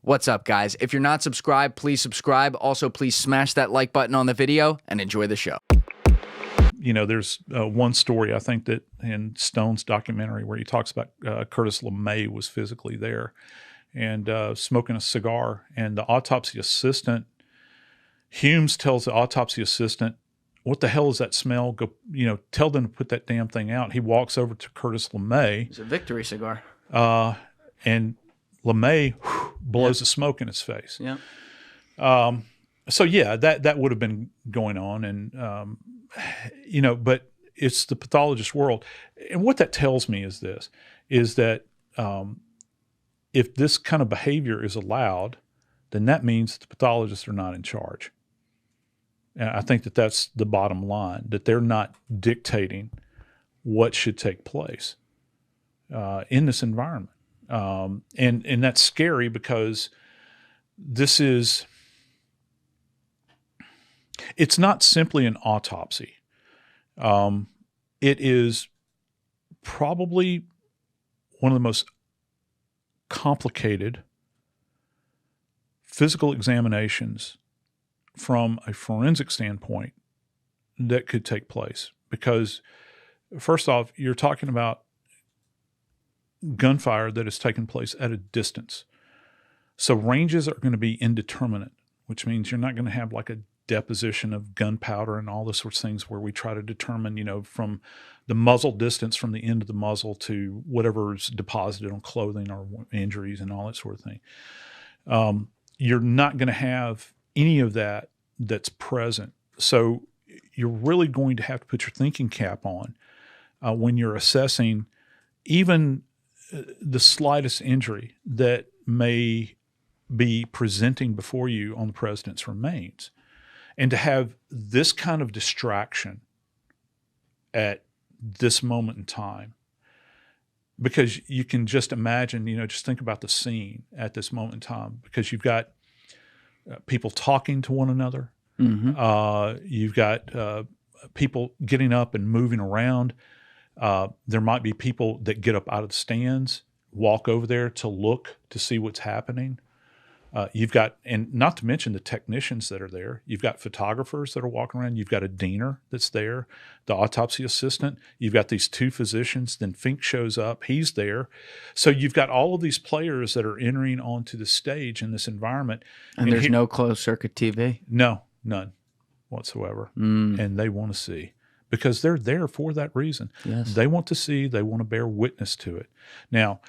What's up, guys? If you're not subscribed, please subscribe. Also, please smash that like button on the video and enjoy the show. You know, there's one story, I think, that in Stone's documentary where he talks about Curtis LeMay was physically there and smoking a cigar. And the autopsy assistant, Humes tells the autopsy assistant, "What the hell is that smell? Go, you know, tell them to put that damn thing out." He walks over to Curtis LeMay. It's a victory cigar. And LeMay blows the smoke in his face. Yeah. So yeah, that would have been going on, and you know, but it's the pathologist world, and what that tells me is this: is that if this kind of behavior is allowed, then that means the pathologists are not in charge. And I think that that's the bottom line, that they're not dictating what should take place in this environment. And that's scary because it's not simply an autopsy. It is probably one of the most complicated physical examinations from a forensic standpoint that could take place. Because first off, you're talking about gunfire that has taken place at a distance. So ranges are going to be indeterminate, which means you're not going to have like a deposition of gunpowder and all those sorts of things where we try to determine, you know, from the muzzle distance from the end of the muzzle to whatever's deposited on clothing or injuries and all that sort of thing. You're not going to have any of that that's present. So you're really going to have to put your thinking cap on when you're assessing even the slightest injury that may be presenting before you on the president's remains. And to have this kind of distraction at this moment in time, because you can just imagine, you know, just think about the scene at this moment in time, because you've got people talking to one another. Mm-hmm. You've got people getting up and moving around. There might be people that get up out of the stands, walk over there to look to see what's happening. You've got, and not to mention the technicians that are there. You've got photographers that are walking around. You've got a diener that's there, the autopsy assistant. You've got these two physicians. Then Finck shows up. He's there. So you've got all of these players that are entering onto the stage in this environment. And there's no closed circuit TV? No, none whatsoever. And they want to see, because they're there for that reason. Yes. They want to see, they want to bear witness to it. Now,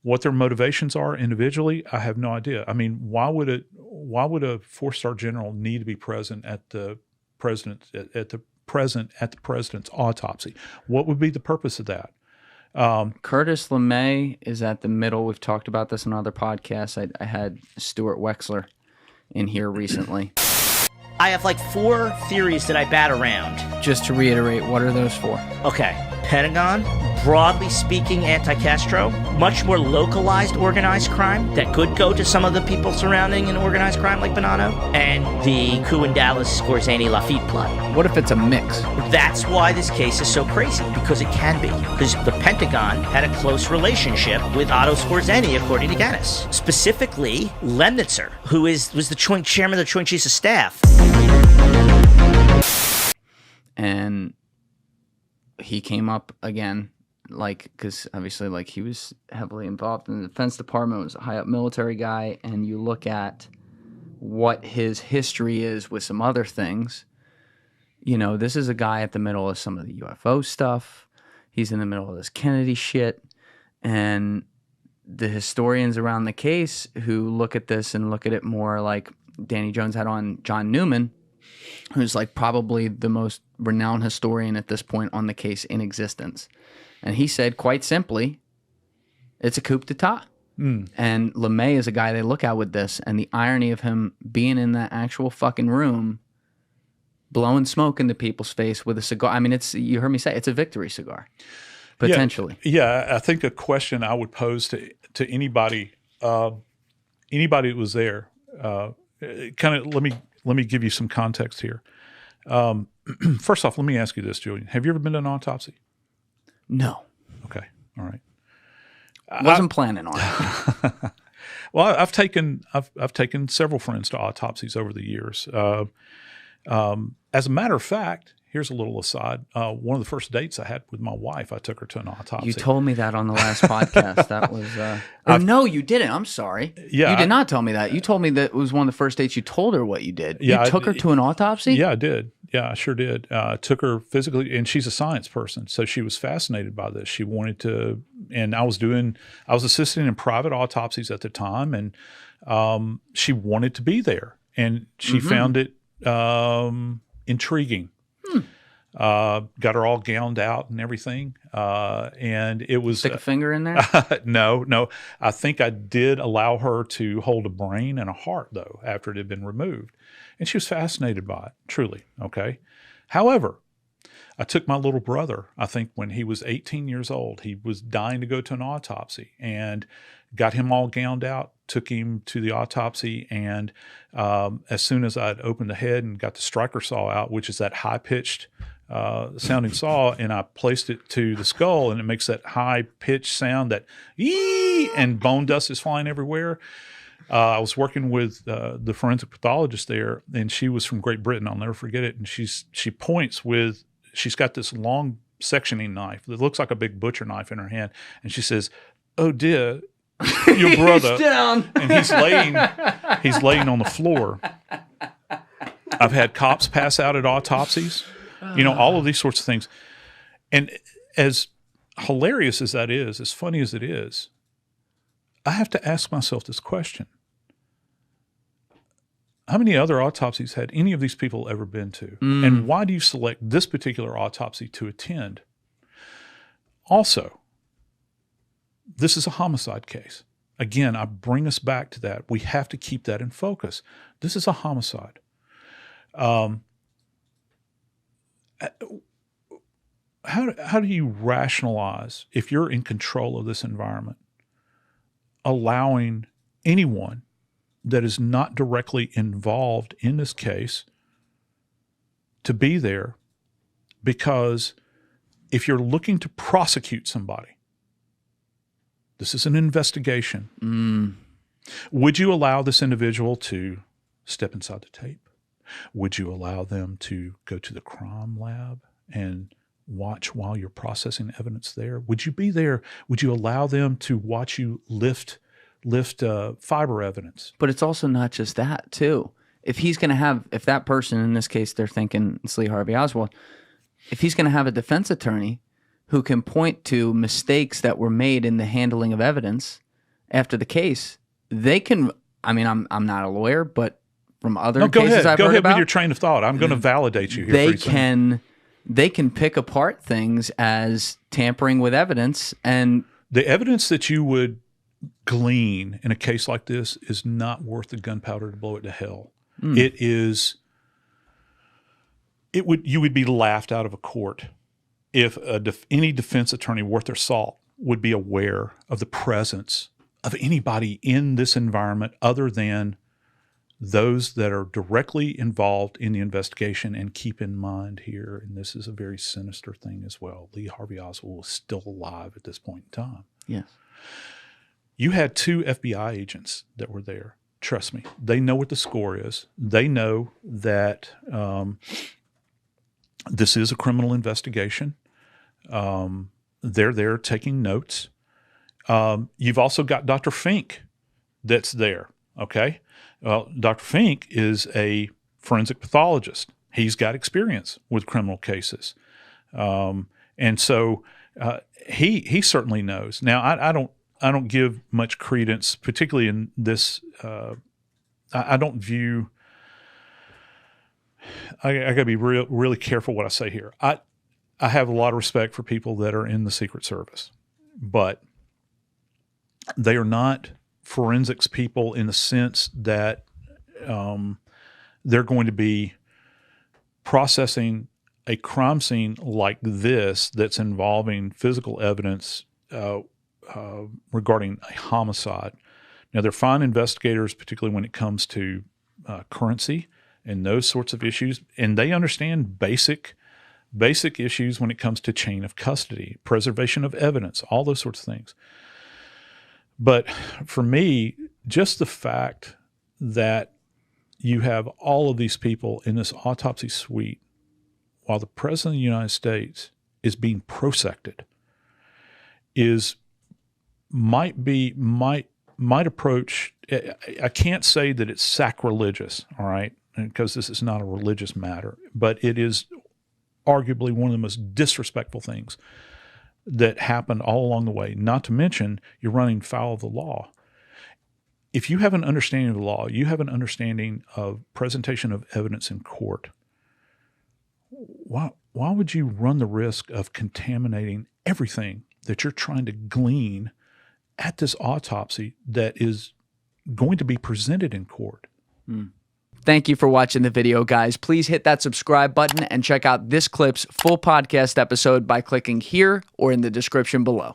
what their motivations are individually, I have no idea. I mean, why would a 4-star general need to be present at the president's autopsy? What would be the purpose of that? Curtis LeMay is at the middle. We've talked about this on other podcasts. I had Stuart Wexler in here recently. I have like 4 theories that I bat around. Just to reiterate, what are those for? Okay. Pentagon, broadly speaking, anti-Castro, much more localized organized crime that could go to some of the people surrounding an organized crime like Bonanno, and the coup in Dallas, Scorzani-Lafitte plot. What if it's a mix? That's why this case is so crazy, because it can be. Because the Pentagon had a close relationship with Otto Scorzani, according to Guinness. Specifically, Lemnitzer, who was the chairman of the Joint Chiefs of Staff. And he came up again, like, because obviously, like, he was heavily involved in the Defense Department, was a high-up military guy, and you look at what his history is with some other things. You know, this is a guy at the middle of some of the UFO stuff. He's in the middle of this Kennedy shit, and the historians around the case who look at this and look at it more like Danny Jones had on John Newman, who's like probably the most renowned historian at this point on the case in existence. And he said, quite simply, it's a coup d'etat. And LeMay is a guy they look at with this, and the irony of him being in that actual fucking room, blowing smoke into people's face with a cigar. I mean, you heard me say, it's a victory cigar, potentially. Yeah, I think a question I would pose to anybody, anybody that was there, kind of, let me give you some context here. First off, let me ask you this, Julian. Have you ever been to an autopsy? No. Okay. All right. Wasn't planning on it. Well, I've taken several friends to autopsies over the years. As a matter of fact, here's a little aside. One of the first dates I had with my wife, I took her to an autopsy. You told me that on the last podcast. That was. No, you didn't. I'm sorry. Yeah, you did not tell me that. You told me that it was one of the first dates you told her what you did. Yeah, you took her to an autopsy? Yeah, I did. Yeah, I sure did. Took her physically, and she's a science person, so she was fascinated by this. She wanted to, and I was assisting in private autopsies at the time, and she wanted to be there, and she found it intriguing. Got her all gowned out and everything, and it was stick a finger in there. No. I think I did allow her to hold a brain and a heart though after it had been removed, and she was fascinated by it. Truly, okay. However, I took my little brother. I think when he was 18 years old, he was dying to go to an autopsy, and got him all gowned out. Took him to the autopsy, and as soon as I'd opened the head and got the striker saw out, which is that high pitched sounding saw, and I placed it to the skull, and it makes that high pitched sound that ee, and bone dust is flying everywhere. I was working with the forensic pathologist there, and she was from Great Britain. I'll never forget it. And she points with, she's got this long sectioning knife that looks like a big butcher knife in her hand, and she says, "Oh dear, your brother," he's down. And he's laying on the floor. I've had cops pass out at autopsies, all of these sorts of things. And as hilarious as that is, as funny as it is, I have to ask myself this question. How many other autopsies had any of these people ever been to? And why do you select this particular autopsy to attend? Also, this is a homicide case. Again, I bring us back to that. We have to keep that in focus. This is a homicide. How do you rationalize, if you're in control of this environment, allowing anyone that is not directly involved in this case to be there? Because if you're looking to prosecute somebody, this is an investigation. Would you allow this individual to step inside the tape? Would you allow them to go to the crime lab and watch while you're processing evidence there? Would you be there? Would you allow them to watch you lift fiber evidence? But it's also not just that, too. If that person, in this case, they're thinking it's Lee Harvey Oswald, if he's going to have a defense attorney who can point to mistakes that were made in the handling of evidence after the case, they can. I mean, I'm not a lawyer, but from other cases I've heard about, go ahead with your train of thought. I'm going to validate you here. They can pick apart things as tampering with evidence, and the evidence that you would glean in a case like this is not worth the gunpowder to blow it to hell. It is. You would be laughed out of a court if any defense attorney worth their salt would be aware of the presence of anybody in this environment other than those that are directly involved in the investigation. And keep in mind here, and this is a very sinister thing as well, Lee Harvey Oswald is still alive at this point in time. Yes. You had 2 FBI agents that were there. Trust me, they know what the score is. They know that this is a criminal investigation. They're there taking notes. You've also got Dr. Finck that's there, okay? Well, Dr. Finck is a forensic pathologist. He's got experience with criminal cases. And so he certainly knows. Now, I don't give much credence, particularly in this. I don't view. I got to be really careful what I say here. I have a lot of respect for people that are in the Secret Service, but they are not forensics people in the sense that they're going to be processing a crime scene like this that's involving physical evidence regarding a homicide. Now, they're fine investigators, particularly when it comes to currency and those sorts of issues, and they understand basic issues when it comes to chain of custody, preservation of evidence, all those sorts of things. But for me, just the fact that you have all of these people in this autopsy suite while the President of the United States is being prosected might approach. I can't say that it's sacrilegious, all right, because this is not a religious matter, but it is arguably one of the most disrespectful things that happened all along the way. Not to mention, you're running foul of the law. If you have an understanding of the law, you have an understanding of presentation of evidence in court, why would you run the risk of contaminating everything that you're trying to glean at this autopsy that is going to be presented in court? Thank you for watching the video, guys. Please hit that subscribe button and check out this clip's full podcast episode by clicking here or in the description below.